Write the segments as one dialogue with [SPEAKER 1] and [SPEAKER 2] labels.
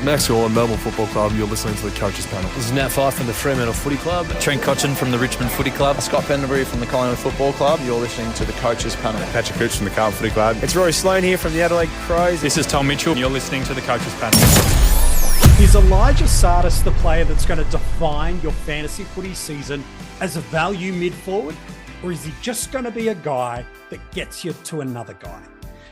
[SPEAKER 1] Max Orr, Melbourne Football Club. You're listening to the Coaches Panel.
[SPEAKER 2] This is Nat Fyfe from the Fremantle Footy Club.
[SPEAKER 3] Trent Cotchin from the Richmond Footy Club.
[SPEAKER 4] Scott Pendlebury from the Collingwood Football Club. You're listening to the Coaches Panel.
[SPEAKER 5] Patrick Cooch from the Carlton Footy Club.
[SPEAKER 6] It's Rory Sloane here from the Adelaide Crows.
[SPEAKER 7] This is Tom Mitchell. You're listening to the Coaches Panel.
[SPEAKER 8] Is Elijah Tsatas the player that's going to define your fantasy footy season as a value mid-forward? Or is he just going to be a guy that gets you to another guy?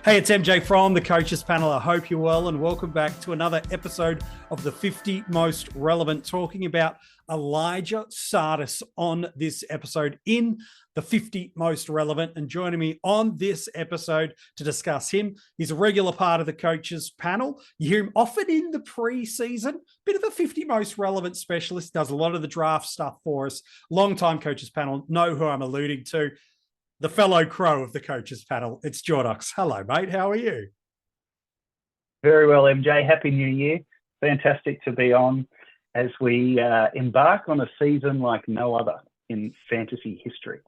[SPEAKER 8] Hey, it's MJ from the Coaches Panel. I hope you're well and welcome back to another episode of the 50 Most Relevant, talking about Elijah Tsatas on this episode in the 50 Most Relevant. And joining me on this episode to discuss him, he's a regular part of the Coaches Panel. You hear him often in the pre-season, bit of a 50 Most Relevant specialist, does a lot of the draft stuff for us. Long-time Coaches Panel, know who I'm alluding to. The fellow crow of the Coaches Panel, it's Jordix. Hello, mate. How are you?
[SPEAKER 9] Very well, MJ. Happy New Year. Fantastic to be on as we embark on a season like no other in fantasy history.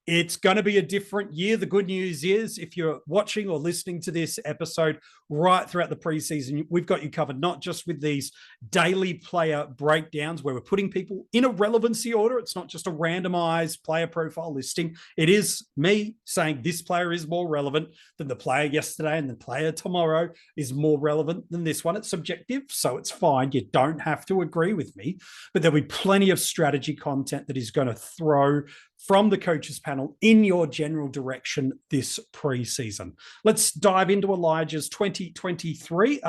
[SPEAKER 8] It's going to be a different year. The good news is, if you're watching or listening to this episode right throughout the preseason, we've got you covered, not just with these daily player breakdowns where we're putting people in a relevancy order. It's not just a randomized player profile listing. It is me saying this player is more relevant than the player yesterday, and the player tomorrow is more relevant than this one. It's subjective, so it's fine. You don't have to agree with me, but there'll be plenty of strategy content that is going to throw from the Coaches Panel in your general direction this preseason. Let's dive into Elijah's 2023.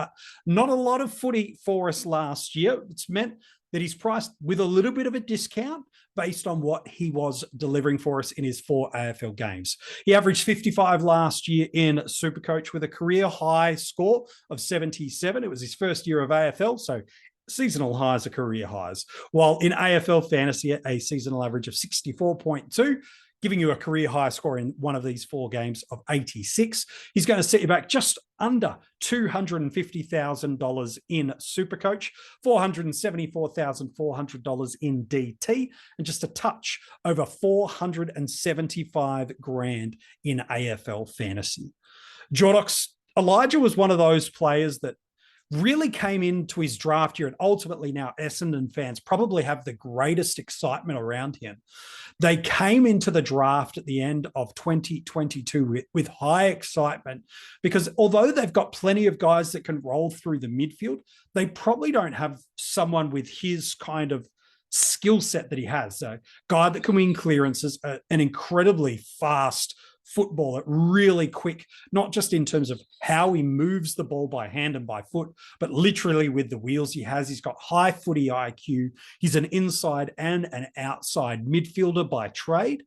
[SPEAKER 8] Not a lot of footy for us last year. It's meant that he's priced with a little bit of a discount based on what he was delivering for us in his 4 AFL games. He averaged 55 last year in Supercoach with a career high score of 77. It was his first year of AFL, so seasonal highs are career highs, while in AFL fantasy, a seasonal average of 64.2, giving you a career high score in one of these 4 games of 86. He's going to set you back just under $250,000 in Supercoach, $474,400 in DT, and just a touch over $475,000 in AFL fantasy. Jordix, Elijah was one of those players that really came into his draft year, and ultimately now Essendon fans probably have the greatest excitement around him. They came into the draft at the end of 2022 with high excitement because although they've got plenty of guys that can roll through the midfield, they probably don't have someone with his kind of skill set that he has. A guy that can win clearances, an incredibly fast footballer, really quick, not just in terms of how he moves the ball by hand and by foot, but literally with the wheels he has. He's got high footy IQ. He's an inside and an outside midfielder by trade.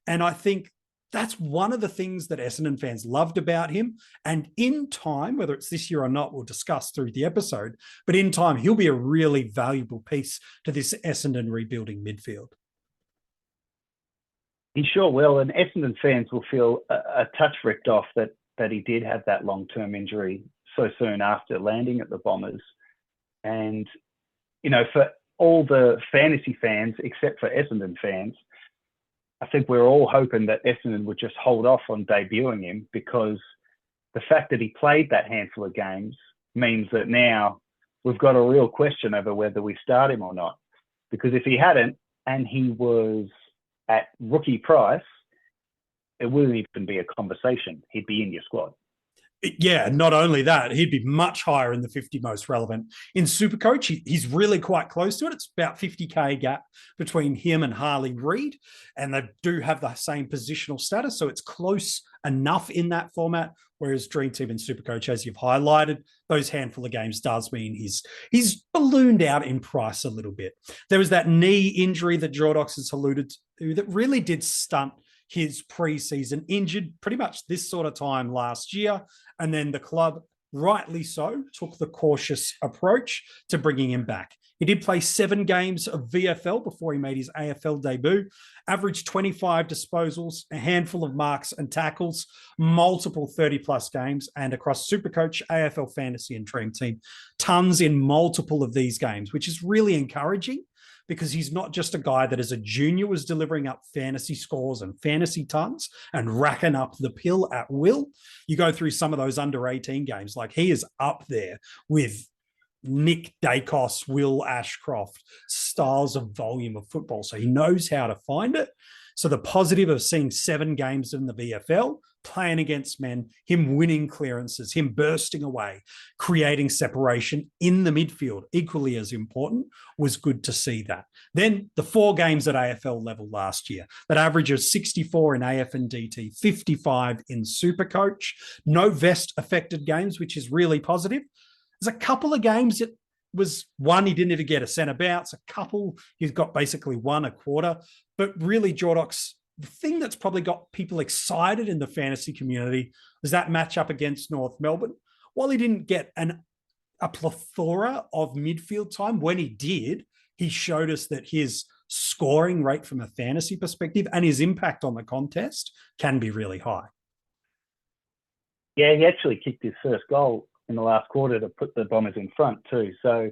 [SPEAKER 8] And I think that's one of the things that Essendon fans loved about him. And in time, whether it's this year or not, we'll discuss through the episode, but in time, he'll be a really valuable piece to this Essendon rebuilding midfield.
[SPEAKER 9] He sure will, and Essendon fans will feel a touch ripped off that he did have that long-term injury so soon after landing at the Bombers. And, you know, for all the fantasy fans, except for Essendon fans, I think we're all hoping that Essendon would just hold off on debuting him, because the fact that he played that handful of games means that now we've got a real question over whether we start him or not. Because if he hadn't, and he was at rookie price, it wouldn't even be a conversation. He'd be in your squad.
[SPEAKER 8] Yeah, not only that, he'd be much higher in the 50 most relevant. In Supercoach, he's really quite close to it. It's about 50K gap between him and Harley Reid, and they do have the same positional status, so it's close enough in that format, whereas Dream Team and Supercoach, as you've highlighted, those handful of games does mean he's ballooned out in price a little bit. There was that knee injury that Jordix has alluded to that really did stunt his preseason, injured pretty much this sort of time last year. And then the club, rightly so, took the cautious approach to bringing him back. He did play 7 games of VFL before he made his AFL debut, averaged 25 disposals, a handful of marks and tackles, multiple 30-plus games, and across Supercoach, AFL Fantasy and Dream Team, tons in multiple of these games, which is really encouraging, because he's not just a guy that as a junior was delivering up fantasy scores and fantasy tons and racking up the pill at will. You go through some of those under 18 games, like he is up there with Nick Dacos, Will Ashcroft styles of volume of football. So he knows how to find it. So the positive of seeing 7 games in the VFL, playing against men, him winning clearances, him bursting away, creating separation in the midfield, equally as important, was good to see that. Then the 4 games at AFL level last year, that average of 64 in AF and DT, 55 in Supercoach, no vest affected games, which is really positive. There's a couple of games that was one, he didn't even get a centre bounce. A couple, he's got basically 1 a quarter. But really, Jordix, the thing that's probably got people excited in the fantasy community was that matchup against North Melbourne. While he didn't get a plethora of midfield time, when he did, he showed us that his scoring rate from a fantasy perspective and his impact on the contest can be really high.
[SPEAKER 9] Yeah, he actually kicked his first goal in the last quarter to put the Bombers in front too. So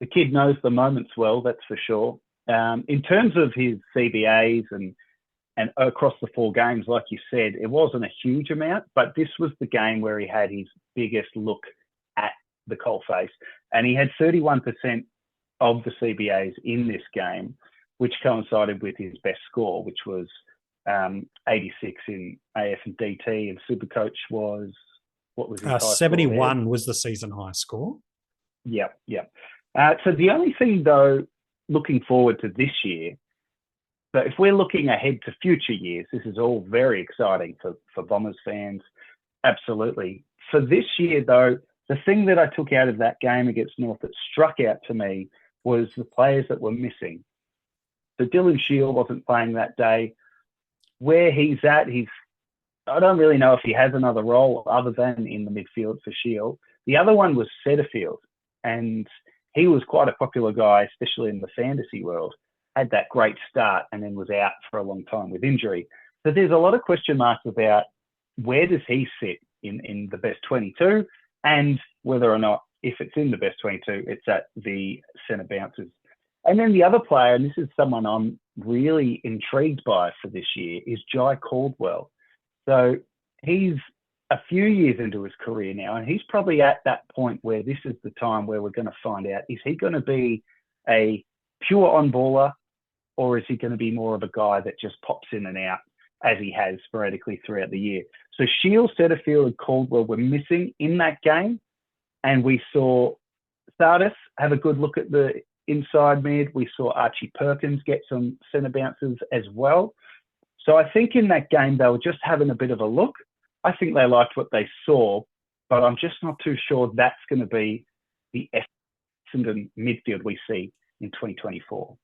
[SPEAKER 9] the kid knows the moments well, that's for sure. In terms of his CBAs and across the 4 games, like you said, it wasn't a huge amount, but this was the game where he had his biggest look at the coalface. And he had 31% of the CBAs in this game, which coincided with his best score, which was 86 in AF and DT, and Supercoach was, what was his
[SPEAKER 8] 71 was the season high score.
[SPEAKER 9] Yep. So the only thing, though, looking forward to this year, but if we're looking ahead to future years, this is all very exciting for Bombers fans. Absolutely. For this year, though, the thing that I took out of that game against North that struck out to me was the players that were missing. So Dylan Shield wasn't playing that day. Where he's at, I don't really know if he has another role other than in the midfield for Shield. The other one was Setterfield, and he was quite a popular guy, especially in the fantasy world. Had that great start and then was out for a long time with injury. So there's a lot of question marks about where does he sit in the best 22, and whether or not, if it's in the best 22, it's at the centre bounces. And then the other player, and this is someone I'm really intrigued by for this year, is Jai Caldwell. So he's a few years into his career now, and he's probably at that point where this is the time where we're going to find out, is he going to be a pure on-baller, or is he going to be more of a guy that just pops in and out as he has sporadically throughout the year? So Shields, Setterfield and Caldwell were missing in that game, and we saw Tsatas have a good look at the inside mid. We saw Archie Perkins get some centre bounces as well. So I think in that game, they were just having a bit of a look. I think they liked what they saw, but I'm just not too sure that's going to be the Essendon midfield we see in 2024.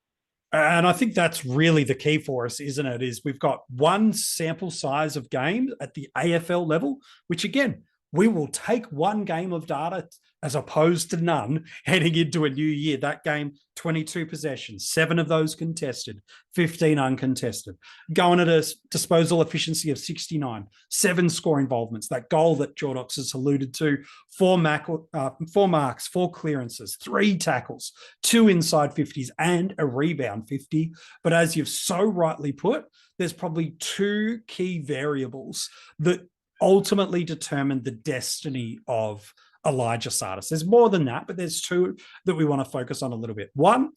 [SPEAKER 8] And I think that's really the key for us, isn't it? Is we've got one sample size of games at the AFL level, which again, we will take one game of data as opposed to none heading into a new year. That game, 22 possessions, 7 of those contested, 15 uncontested, going at a disposal efficiency of 69, 7 score involvements. That goal that Jordix has alluded to, 4 marks, 4 clearances, 3 tackles, 2 inside 50s and a rebound 50. But as you've so rightly put, there's probably 2 key variables that ultimately determine the destiny of Elijah Tsatas. There's more than that, but there's 2 that we want to focus on a little bit. One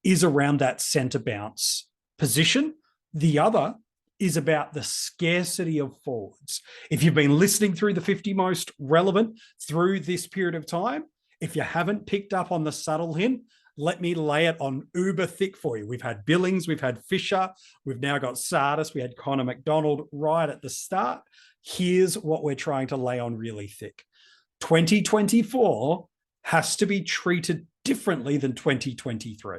[SPEAKER 8] is around that centre bounce position. The other is about the scarcity of forwards. If you've been listening through the 50 most relevant through this period of time, if you haven't picked up on the subtle hint, let me lay it on uber thick for you. We've had Billings, we've had Fisher, we've now got Tsatas, we had Connor McDonald right at the start. Here's what we're trying to lay on really thick. 2024 has to be treated differently than 2023.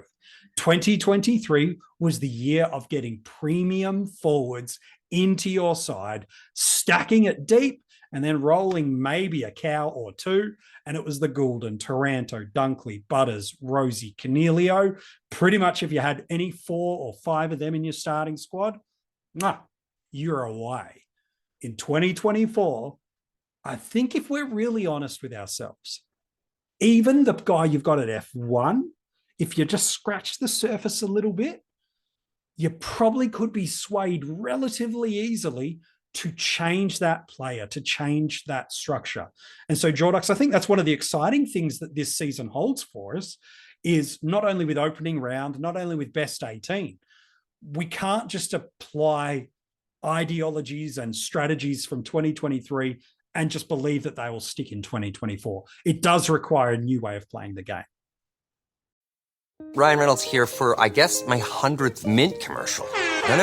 [SPEAKER 8] 2023 was the year of getting premium forwards into your side, stacking it deep, and then rolling maybe a cow or 2. And it was the Goulden, Taranto, Dunkley, Butters, Rosie, Cornelio. Pretty much if you had any 4 or 5 of them in your starting squad, you're away. In 2024, I think if we're really honest with ourselves, even the guy you've got at F1, if you just scratch the surface a little bit, you probably could be swayed relatively easily to change that player, to change that structure. And so, Jordix, I think that's one of the exciting things that this season holds for us, is not only with opening round, not only with best 18, we can't just apply ideologies and strategies from 2023 and just believe that they will stick in 2024. It does require a new way of playing the game.
[SPEAKER 5] Ryan Reynolds here for, I guess, my 100th Mint commercial. No,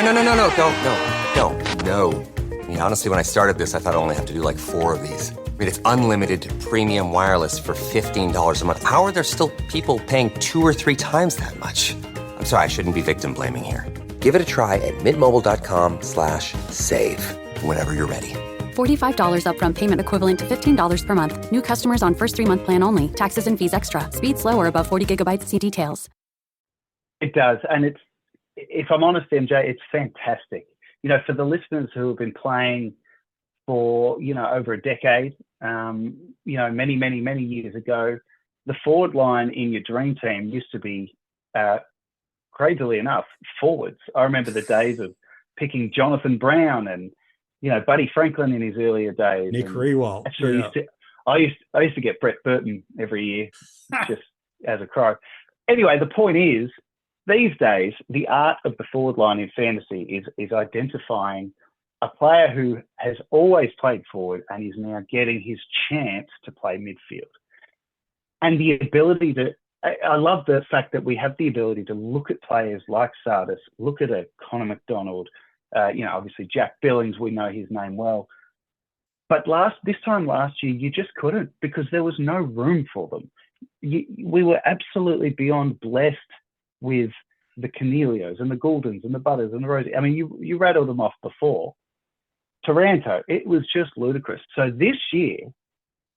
[SPEAKER 5] don't. I mean, honestly, when I started this, I thought I only have to do like 4 of these. I mean, it's unlimited premium wireless for $15 a month. How are there still people paying 2 or 3 times that much? I'm sorry, I shouldn't be victim blaming here. Give it a try at mintmobile.com/save. Whenever you're ready.
[SPEAKER 10] $45 upfront payment equivalent to $15 per month. New customers on first 3-month plan only. Taxes and fees extra. Speed slower above 40 gigabytes. See details.
[SPEAKER 9] It does. And it's, if I'm honest, MJ, it's fantastic. You know, for the listeners who have been playing for, over a decade, many, many, many years ago, the forward line in your dream team used to be, crazily enough, forwards. I remember the days of picking Jonathan Brown and, Buddy Franklin in his earlier days.
[SPEAKER 8] Nick Rewalt.
[SPEAKER 9] Actually, I used to get Brett Burton every year, just as a crow. Anyway, the point is, these days, the art of the forward line in fantasy is identifying a player who has always played forward and is now getting his chance to play midfield. And the ability to, I love the fact that we have the ability to look at players like Tsatas, look at a Connor McDonald, obviously Jack Billings, we know his name well. But this time last year, you just couldn't, because there was no room for them. We were absolutely beyond blessed with the Cornelios and the Gouldens and the Butters and the Rosie. I mean, you rattled them off before. Taranto, it was just ludicrous. So this year,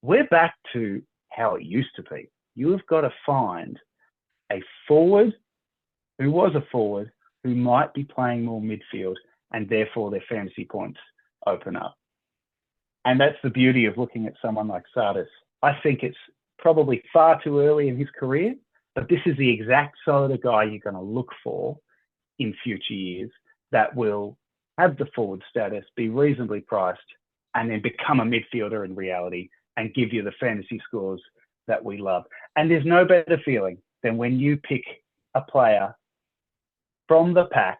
[SPEAKER 9] we're back to how it used to be. You have got to find a forward who was a forward who might be playing more midfield, and therefore their fantasy points open up. And that's the beauty of looking at someone like Tsatas. I think it's probably far too early in his career, but this is the exact sort of guy you're going to look for in future years that will have the forward status, be reasonably priced, and then become a midfielder in reality and give you the fantasy scores that we love. And there's no better feeling than when you pick a player from the pack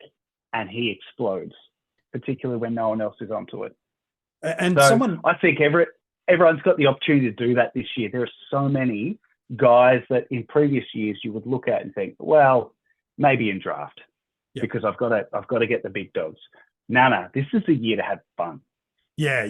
[SPEAKER 9] and he explodes, particularly when no one else is onto it.
[SPEAKER 8] And
[SPEAKER 9] so I think everyone's got the opportunity to do that this year. There are so many guys that in previous years you would look at and think, well, maybe in draft, because I've got to get the big dogs. No, this is the year to have fun.
[SPEAKER 8] Yeah,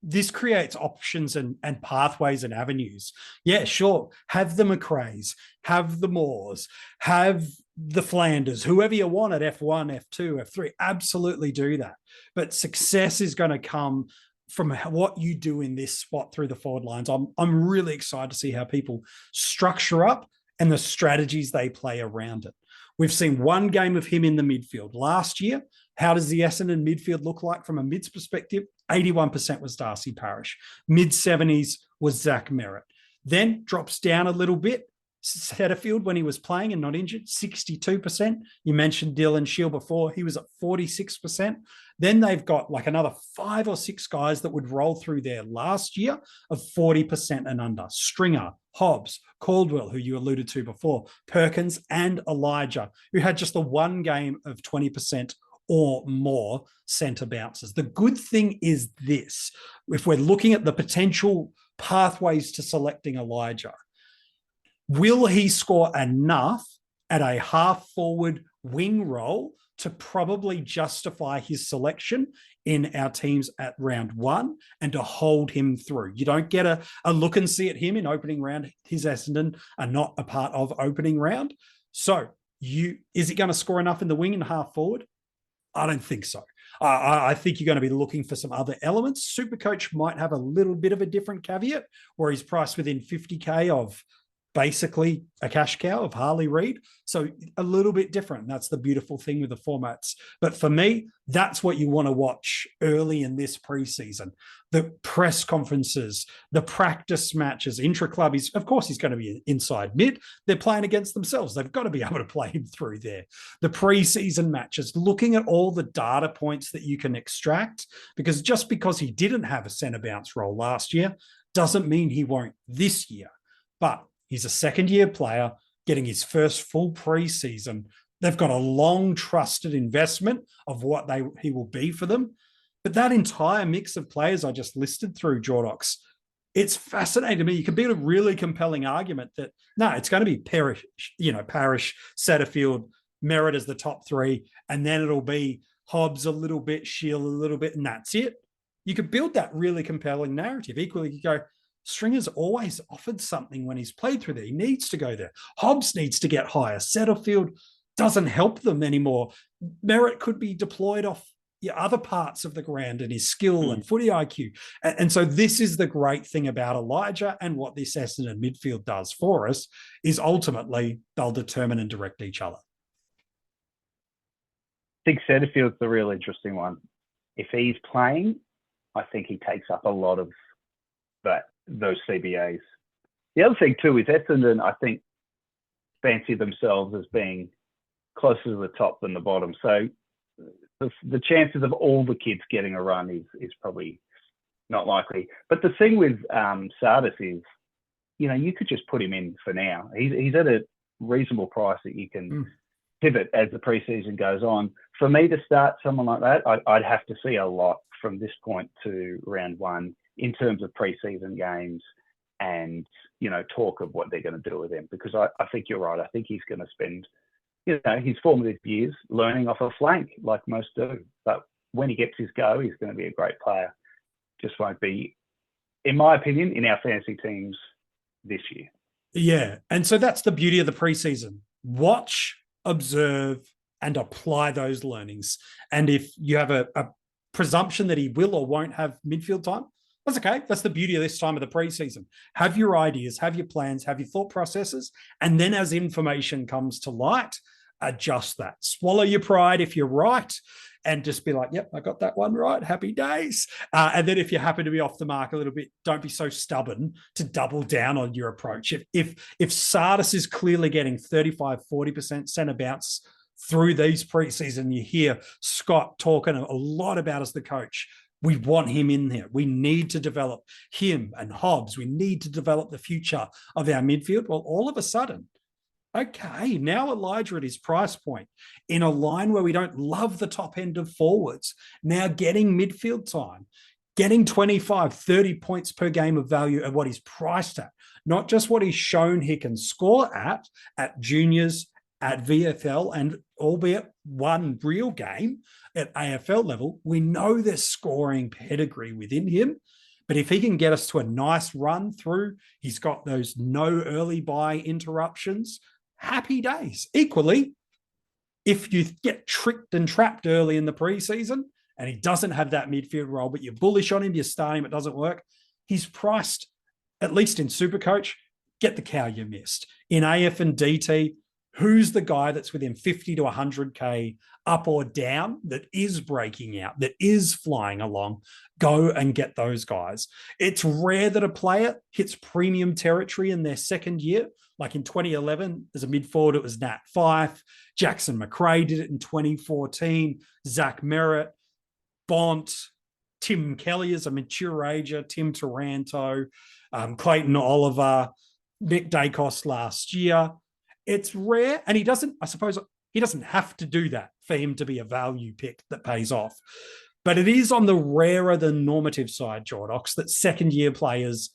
[SPEAKER 8] this creates options and pathways and avenues. Yeah, sure. Have the McRaes, have the Moores, have the Flanders, whoever you want at F1, F2, F3. Absolutely do that. But success is going to come from what you do in this spot through the forward lines. I'm really excited to see how people structure up and the strategies they play around it. We've seen one game of him in the midfield. Last year, how does the Essendon midfield look like from a mids perspective? 81% was Darcy Parish. Mid-70s was Zach Merritt. Then drops down a little bit. Setterfield, when he was playing and not injured, 62%. You mentioned Dylan Shield before. He was at 46%. Then they've got like another 5 or 6 guys that would roll through there last year of 40% and under. Stringer, Hobbs, Caldwell, who you alluded to before, Perkins, and Elijah, who had just the one game of 20% or more centre bounces. The good thing is this: if we're looking at the potential pathways to selecting Elijah, will he score enough at a half-forward wing role to probably justify his selection in our teams at round 1 and to hold him through? You don't get a look and see at him in opening round. His Essendon are not a part of opening round. So is he going to score enough in the wing and half-forward? I don't think so. I think you're going to be looking for some other elements. Supercoach might have a little bit of a different caveat where he's priced within 50K of basically a cash cow of Harley Reid. So a little bit different. That's the beautiful thing with the formats. But for me, that's what you want to watch early in this preseason. The press conferences, the practice matches, intra-club. Of course, he's going to be inside mid. They're playing against themselves. They've got to be able to play him through there. The preseason matches, looking at all the data points that you can extract, because just because he didn't have a centre bounce role last year doesn't mean he won't this year. But he's a second-year player getting his first full preseason. They've got a long, trusted investment of what he will be for them. But that entire mix of players I just listed through, Jordix, it's fascinating to me. You can build a really compelling argument that, no, it's going to be Parish, Satterfield, Merritt as the top three, and then it'll be Hobbs a little bit, Shield a little bit, and that's it. You could build that really compelling narrative. Equally, you go, Stringer's always offered something when he's played through there. He needs to go there. Hobbs needs to get higher. Setterfield doesn't help them anymore. Merritt could be deployed off other parts of the ground and his skill and footy IQ. And so this is the great thing about Elijah, and what this Essendon midfield does for us is ultimately they'll determine and direct each other.
[SPEAKER 9] I think Setterfield's the real interesting one. If he's playing, I think he takes up a lot of those CBAs. The other thing too is Essendon, I think, fancy themselves as being closer to the top than the bottom. So the chances of all the kids getting a run is probably not likely. But the thing with Tsatas is, you could just put him in for now. He's at a reasonable price that you can pivot as the preseason goes on. For me to start someone like that, I'd have to see a lot from this point to round one in terms of preseason games and, talk of what they're going to do with him. Because I think you're right. I think he's going to spend, his formative years learning off a flank like most do. But when he gets his go, he's going to be a great player. Just won't be, in my opinion, in our fantasy teams this year.
[SPEAKER 8] Yeah. And so that's the beauty of the preseason. Watch, observe, and apply those learnings. And if you have a presumption that he will or won't have midfield time, that's okay. That's the beauty of this time of the preseason. Have your ideas, have your plans, have your thought processes, and then as information comes to light, adjust that. Swallow your pride if you're right, and just be like, yep, I got that one right. Happy days. And then if you happen to be off the mark a little bit, don't be so stubborn to double down on your approach. If Tsatas is clearly getting 35, 40% centre bounce through these preseason, you hear Scott talking a lot about as the coach. We want him in there. We need to develop him and Hobbs. We need to develop the future of our midfield. Well, all of a sudden, okay, now Elijah at his price point in a line where we don't love the top end of forwards, now getting midfield time, getting 25, 30 points per game of value at what he's priced at, not just what he's shown he can score at juniors, at VFL, and albeit one real game at AFL level, we know there's scoring pedigree within him. But if he can get us to a nice run through, he's got those no early buy interruptions, happy days. Equally, if you get tricked and trapped early in the preseason and he doesn't have that midfield role, but you're bullish on him, you start him, it doesn't work, he's priced, at least in Supercoach, get the cow you missed. In AF and DT, who's the guy that's within 50 to 100K up or down that is breaking out, that is flying along? Go and get those guys. It's rare that a player hits premium territory in their second year. Like in 2011, as a mid-forward, it was Nat Fyfe. Jackson McRae did it in 2014. Zach Merritt, Bont, Tim Kelly as a mature ager, Tim Taranto, Clayton Oliver, Nick Dacos last year. It's rare, and he doesn't have to do that for him to be a value pick that pays off. But it is on the rarer than normative side, Jordix, that second-year players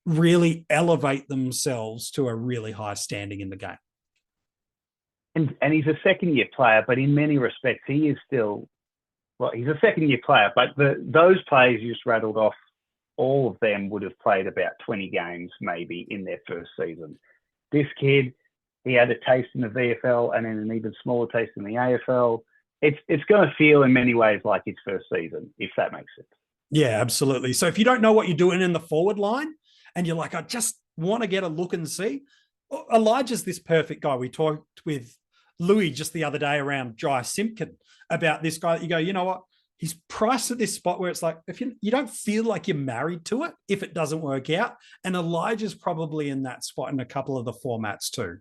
[SPEAKER 8] really elevate themselves to a really high standing in the game.
[SPEAKER 9] And he's a second-year player, but in many respects, he is still, he's a second-year player, but those players you just rattled off, all of them would have played about 20 games maybe in their first season. This kid, he had a taste in the VFL and then an even smaller taste in the AFL. It's going to feel in many ways like his first season, if that makes sense.
[SPEAKER 8] Yeah, absolutely. So if you don't know what you're doing in the forward line and you're like, I just want to get a look and see, Elijah's this perfect guy. We talked with Louis just the other day around Jai Simpkin about this guy. You go, you know what? He's priced at this spot where it's like, if you don't feel like you're married to it, if it doesn't work out. And Elijah's probably in that spot in a couple of the formats too.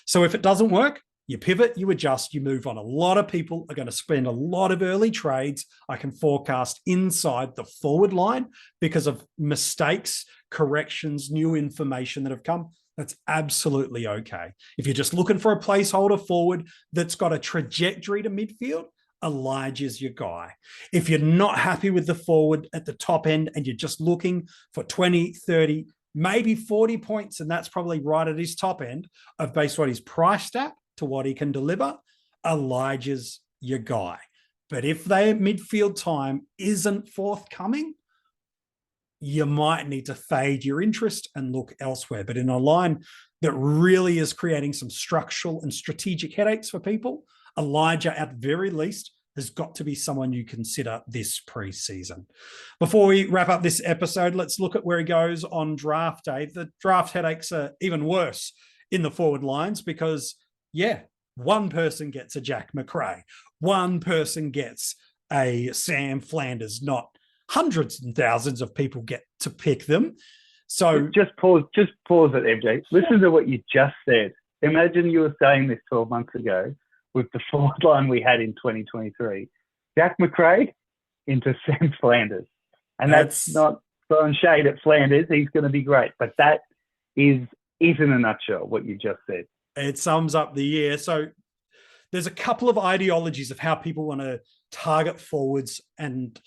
[SPEAKER 8] So if it doesn't work, you pivot, you adjust, you move on. A lot of people are going to spend a lot of early trades. I can forecast inside the forward line because of mistakes, corrections, new information that have come. That's absolutely okay. If you're just looking for a placeholder forward that's got a trajectory to midfield, Elijah's your guy. If you're not happy with the forward at the top end and you're just looking for 20, 30, maybe 40 points, and that's probably right at his top end of based what he's priced at to what he can deliver, Elijah's your guy. But if their midfield time isn't forthcoming, you might need to fade your interest and look elsewhere. But in a line that really is creating some structural and strategic headaches for people, Elijah, at very least, has got to be someone you consider this preseason. Before we wrap up this episode, let's look at where he goes on draft day. The draft headaches are even worse in the forward lines because, one person gets a Jack Macrae. One person gets a Sam Flanders, not hundreds and thousands of people get to pick them. So
[SPEAKER 9] just pause it, MJ. Listen to what you just said. Imagine you were saying this 12 months ago with the forward line we had in 2023. Jack Macrae into Sam Flanders. And that's not throwing shade at Flanders. He's going to be great. But that is in a nutshell what you just said.
[SPEAKER 8] It sums up the year. So there's a couple of ideologies of how people want to target forwards and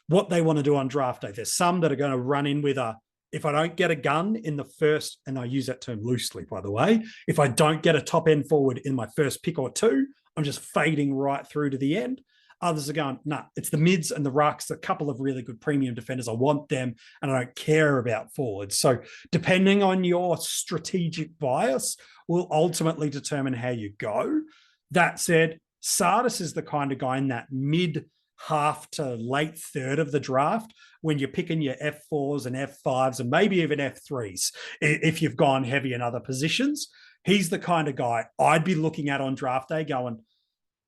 [SPEAKER 8] what they want to do on draft day. There's some that are going to run in with if I don't get a gun in the first, and I use that term loosely, by the way, if I don't get a top end forward in my first pick or two, I'm just fading right through to the end. Others are going, it's the mids and the rucks, a couple of really good premium defenders. I want them, and I don't care about forwards. So depending on your strategic bias will ultimately determine how you go. That said, Tsatas is the kind of guy in that mid half to late third of the draft when you're picking your F4s and F5s and maybe even F3s if you've gone heavy in other positions. He's the kind of guy I'd be looking at on draft day going,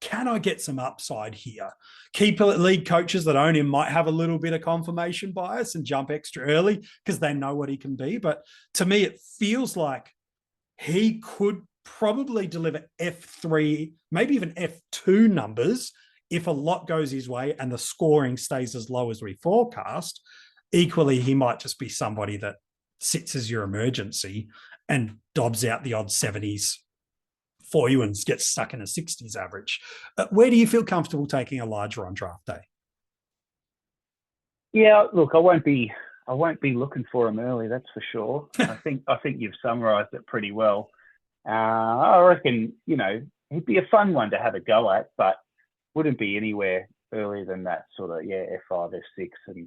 [SPEAKER 8] can I get some upside here? Keeper league coaches that own him might have a little bit of confirmation bias and jump extra early because they know what he can be. But to me, it feels like he could probably deliver F3, maybe even F2 numbers if a lot goes his way and the scoring stays as low as we forecast. Equally, he might just be somebody that sits as your emergency and dobs out the odd 70s for you and gets stuck in a 60s average. Where do you feel comfortable taking Elijah on draft day?
[SPEAKER 9] Yeah, look, I won't be looking for him early, that's for sure. I think you've summarised it pretty well. I reckon, he'd be a fun one to have a go at, but wouldn't be anywhere earlier than that sort of, F5, F6, and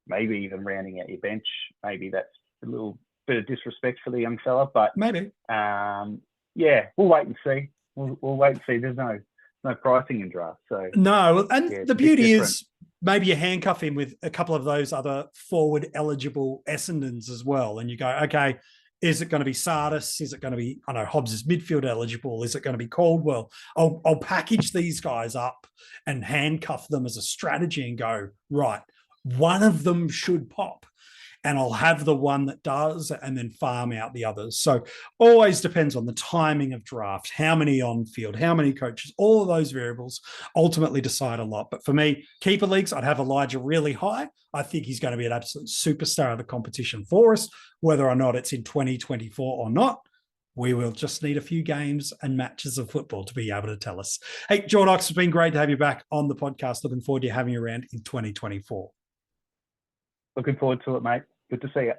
[SPEAKER 9] maybe even rounding out your bench. Maybe that's a little bit of disrespect for the young fella, but
[SPEAKER 8] maybe.
[SPEAKER 9] We'll wait and see. We'll wait and see. There's no pricing in draft. So
[SPEAKER 8] no, and the beauty is maybe you handcuff him with a couple of those other forward eligible Essendons as well. And you go, okay, is it going to be Tsatas? Is it going to be, Hobbs is midfield eligible? Is it going to be Caldwell? I'll package these guys up and handcuff them as a strategy and go, right, one of them should pop. And I'll have the one that does and then farm out the others. So always depends on the timing of draft, how many on field, how many coaches, all of those variables ultimately decide a lot. But for me, keeper leagues, I'd have Elijah really high. I think he's going to be an absolute superstar of the competition for us, whether or not it's in 2024 or not. We will just need a few games and matches of football to be able to tell us. Hey, Jordix, it's been great to have you back on the podcast. Looking forward to having you around in 2024.
[SPEAKER 9] Looking forward to it, mate. Good to see you.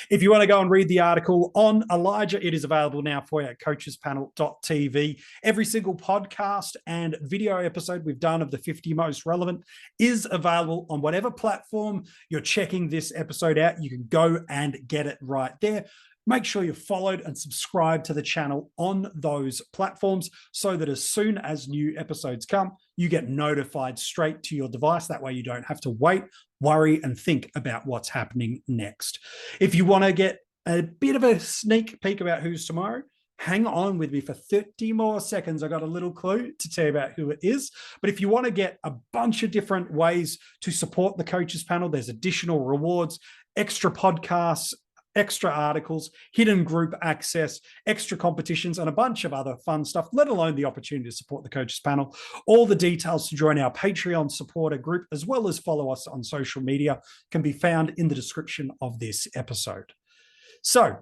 [SPEAKER 8] If you want to go and read the article on Elijah, it is available now for you at coachespanel.tv. Every single podcast and video episode we've done of the 50 most relevant is available on whatever platform you're checking this episode out. You can go and get it right there. Make sure you're followed and subscribe to the channel on those platforms so that as soon as new episodes come, you get notified straight to your device. That way you don't have to wait, worry, and think about what's happening next. If you want to get a bit of a sneak peek about who's tomorrow, Hang on with me for 30 more seconds. I got a little clue to tell you about who it is. But if you want to get a bunch of different ways to support the coaches panel, there's additional rewards, extra podcasts, extra articles, hidden group access, extra competitions, and a bunch of other fun stuff, let alone the opportunity to support the coaches panel. All the details to join our Patreon supporter group, as well as follow us on social media, can be found in the description of this episode. So,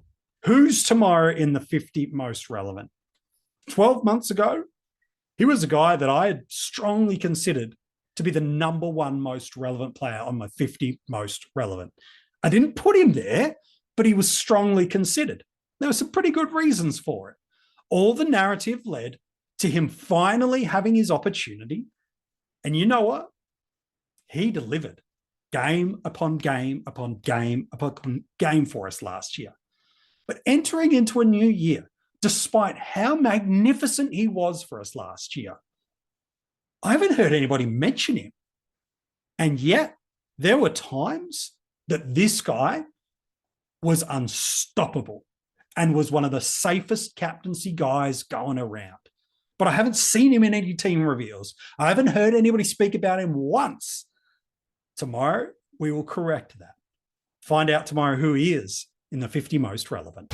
[SPEAKER 8] who's tomorrow in the 50 most relevant? 12 months ago, he was a guy that I had strongly considered to be the number one most relevant player on my 50 most relevant. I didn't put him there, but he was strongly considered. There were some pretty good reasons for it. All the narrative led to him finally having his opportunity. And you know what? He delivered game upon game upon game upon game for us last year. But entering into a new year, despite how magnificent he was for us last year, I haven't heard anybody mention him. And yet, there were times that this guy was unstoppable and was one of the safest captaincy guys going around. But I haven't seen him in any team reveals. I haven't heard anybody speak about him once. Tomorrow, we will correct that. Find out tomorrow who he is in the 50 most relevant.